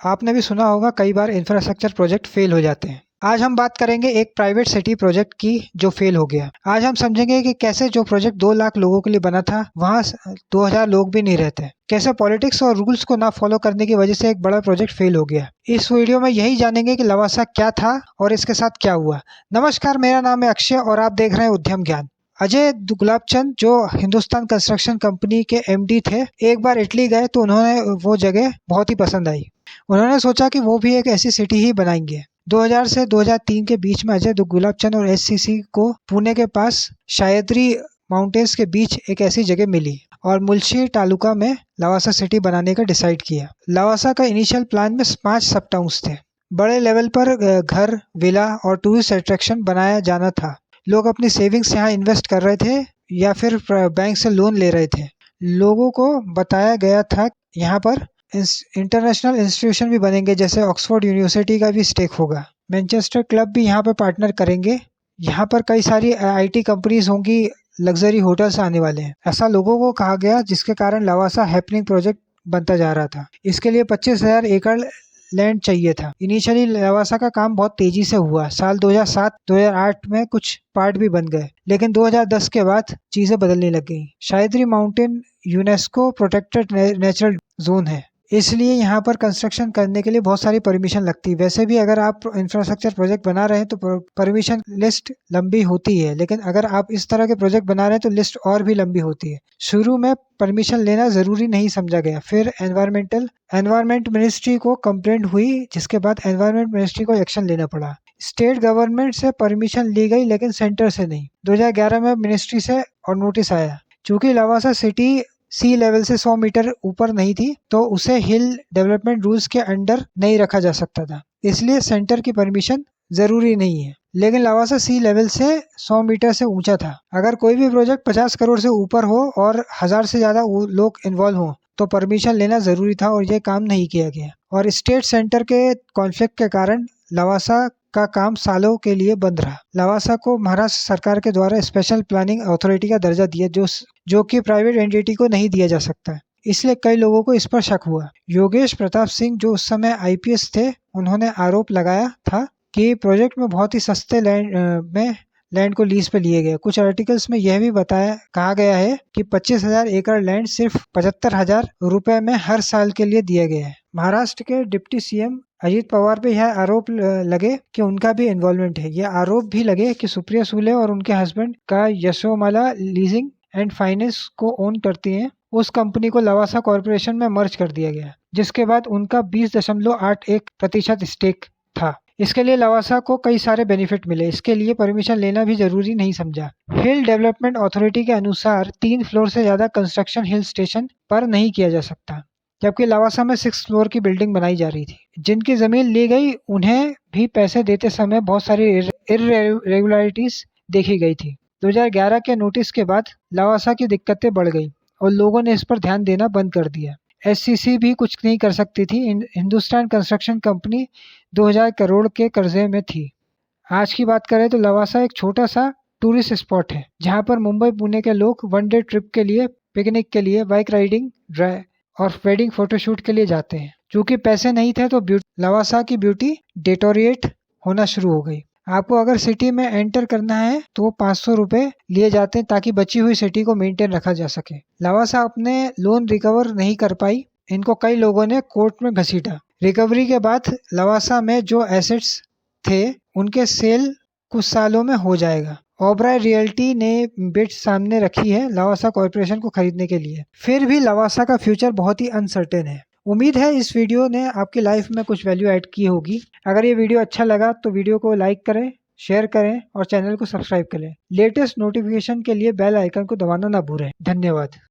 आपने भी सुना होगा कई बार इंफ्रास्ट्रक्चर प्रोजेक्ट फेल हो जाते हैं। आज हम बात करेंगे एक प्राइवेट सिटी प्रोजेक्ट की जो फेल हो गया। आज हम समझेंगे कि कैसे जो प्रोजेक्ट 2 लाख लोगों के लिए बना था वहाँ 2000 लोग भी नहीं रहते। कैसे पॉलिटिक्स और रूल्स को ना फॉलो करने की वजह से एक बड़ा प्रोजेक्ट फेल हो गया। इस वीडियो में यही जानेंगे कि लवासा क्या था और इसके साथ क्या हुआ। नमस्कार, मेरा नाम है अक्षय और आप देख रहे हैं उद्यम ज्ञान। अजय गुलाबचंद जो हिंदुस्तान कंस्ट्रक्शन कंपनी के एमडी थे, एक बार इटली गए तो उन्होंने वो जगह बहुत ही पसंद आई। उन्होंने सोचा कि वो भी एक ऐसी सिटी ही बनाएंगे। 2000 से 2003 के बीच में अजय गुलाबचंद और एससीसी को पुणे के पास सह्याद्री माउंटेन्स के बीच एक ऐसी जगह मिली और मुल्शी तालुका में लवासा सिटी बनाने का डिसाइड किया। लवासा का इनिशियल प्लान में 5 सब टाउन्स थे। बड़े लेवल पर घर, विला और टूरिस्ट अट्रैक्शन बनाया जाना था। लोग अपनी सेविंग्स यहाँ इन्वेस्ट कर रहे थे या फिर बैंक से लोन ले रहे थे। लोगों को बताया गया था यहाँ पर इंटरनेशनल इंस्टीट्यूशन भी बनेंगे, जैसे ऑक्सफोर्ड यूनिवर्सिटी का भी स्टेक होगा। मैनचेस्टर क्लब भी यहाँ पर पार्टनर करेंगे। यहाँ पर कई सारी आईटी कंपनीज होंगी, लग्जरी होटल्स आने वाले हैं, ऐसा लोगों को कहा गया, जिसके कारण लवासा हैपनिंग प्रोजेक्ट बनता जा रहा था। इसके लिए 25,000 एकड़ लैंड चाहिए था। इनिशियली लवासा का काम बहुत तेजी से हुआ। साल 2007-2008 में कुछ पार्ट भी बन गए, लेकिन 2010 के बाद चीजें बदलने लग गई। Sahyadri mountain UNESCO protected natural zone है, इसलिए यहाँ पर कंस्ट्रक्शन करने के लिए बहुत सारी परमिशन लगती है। वैसे भी अगर आप इंफ्रास्ट्रक्चर प्रोजेक्ट बना रहे हैं तो परमिशन लिस्ट लंबी होती है, लेकिन अगर आप इस तरह के प्रोजेक्ट बना रहे हैं तो लिस्ट और भी लंबी होती है। शुरू में परमिशन लेना जरूरी नहीं समझा गया, फिर एनवायरमेंट मिनिस्ट्री को कंप्लेंट हुई, जिसके बाद एनवायरमेंट मिनिस्ट्री को एक्शन लेना पड़ा। स्टेट गवर्नमेंट से परमिशन ली गई, लेकिन सेंटर से नहीं। 2011 में मिनिस्ट्री से और नोटिस आया। चूंकि लवासा सिटी सी लेवल से 100 मीटर ऊपर नहीं थी, तो उसे हिल डेवलपमेंट रूल्स के अंडर नहीं रखा जा सकता था, इसलिए सेंटर की परमिशन जरूरी नहीं है। लेकिन लवासा सी लेवल से 100 मीटर से ऊंचा था। अगर कोई भी प्रोजेक्ट 50 करोड़ से ऊपर हो और 1000 से ज्यादा लोग इन्वॉल्व हो तो परमिशन लेना जरूरी था, और यह काम नहीं किया गया। और स्टेट सेंटर के कॉन्फ्लिक्ट के कारण लवासा का काम सालों के लिए बंद रहा। लवासा को महाराष्ट्र सरकार के द्वारा स्पेशल प्लानिंग अथॉरिटी का दर्जा दिया, जो कि प्राइवेट एंटिटी को नहीं दिया जा सकता, इसलिए कई लोगों को इस पर शक हुआ। योगेश प्रताप सिंह जो उस समय आईपीएस थे, उन्होंने आरोप लगाया था कि प्रोजेक्ट में बहुत ही सस्ते लैंड को लीज पे लिए गए। कुछ आर्टिकल्स में यह भी कहा गया है कि 25,000 एकड़ लैंड सिर्फ 75,000 रुपए में हर साल के लिए दिया गया है। महाराष्ट्र के डिप्टी सीएम अजीत पवार पे यह आरोप लगे कि उनका भी इन्वॉल्वमेंट है। यह आरोप भी लगे कि सुप्रिया सुले और उनके हस्बैंड का यशोमाला लीजिंग एंड फाइनेंस को ओन करती हैं। उस कंपनी को लवासा कॉर्पोरेशन में मर्ज कर दिया गया, जिसके बाद उनका 20.81% स्टेक था। इसके लिए लवासा को कई सारे बेनिफिट मिले, इसके लिए परमिशन लेना भी जरूरी नहीं समझा। हिल डेवलपमेंट अथॉरिटी के अनुसार 3 फ्लोर से ज्यादा कंस्ट्रक्शन हिल स्टेशन पर नहीं किया जा सकता, जबकि लवासा में 6 फ्लोर की बिल्डिंग बनाई जा रही थी। जिनकी जमीन ली गई उन्हें भी पैसे देते समय बहुत सारी इर्रेगुलरिटीज देखी गई थी। 2011 के नोटिस के बाद लवासा की दिक्कतें बढ़ गई और लोगों ने इस पर ध्यान देना बंद कर दिया। एससीसी भी कुछ नहीं कर सकती थी। हिंदुस्तान कंस्ट्रक्शन कंपनी 2000 करोड़ के कर्जे में थी। आज की बात करें तो लवासा एक छोटा सा टूरिस्ट स्पॉट है, जहां पर मुंबई पुणे के लोग वनडे ट्रिप के लिए, पिकनिक के लिए, बाइक राइडिंग, ड्राइव और वेडिंग फोटोशूट के लिए जाते हैं। चूंकि पैसे नहीं थे तो लवासा की ब्यूटी डेटोरिएट होना शुरू हो गई। आपको अगर सिटी में एंटर करना है तो 500 रुपए लिए जाते हैं, ताकि बची हुई सिटी को मेंटेन रखा जा सके। लवासा अपने लोन रिकवर नहीं कर पाई। इनको कई लोगों ने कोर्ट में घसीटा। रिकवरी के बाद लवासा में जो एसेट्स थे उनके सेल कुछ सालों में हो जाएगा। ओबराय रियल्टी ने बिड सामने रखी है लवासा कॉर्पोरेशन को खरीदने के लिए। फिर भी लवासा का फ्यूचर बहुत ही अनसर्टेन है। उम्मीद है इस वीडियो ने आपकी लाइफ में कुछ वैल्यू ऐड की होगी। अगर ये वीडियो अच्छा लगा तो वीडियो को लाइक करें, शेयर करें और चैनल को सब्सक्राइब करें। लेटेस्ट नोटिफिकेशन के लिए बेल आइकन को दबाना ना भूलें। धन्यवाद।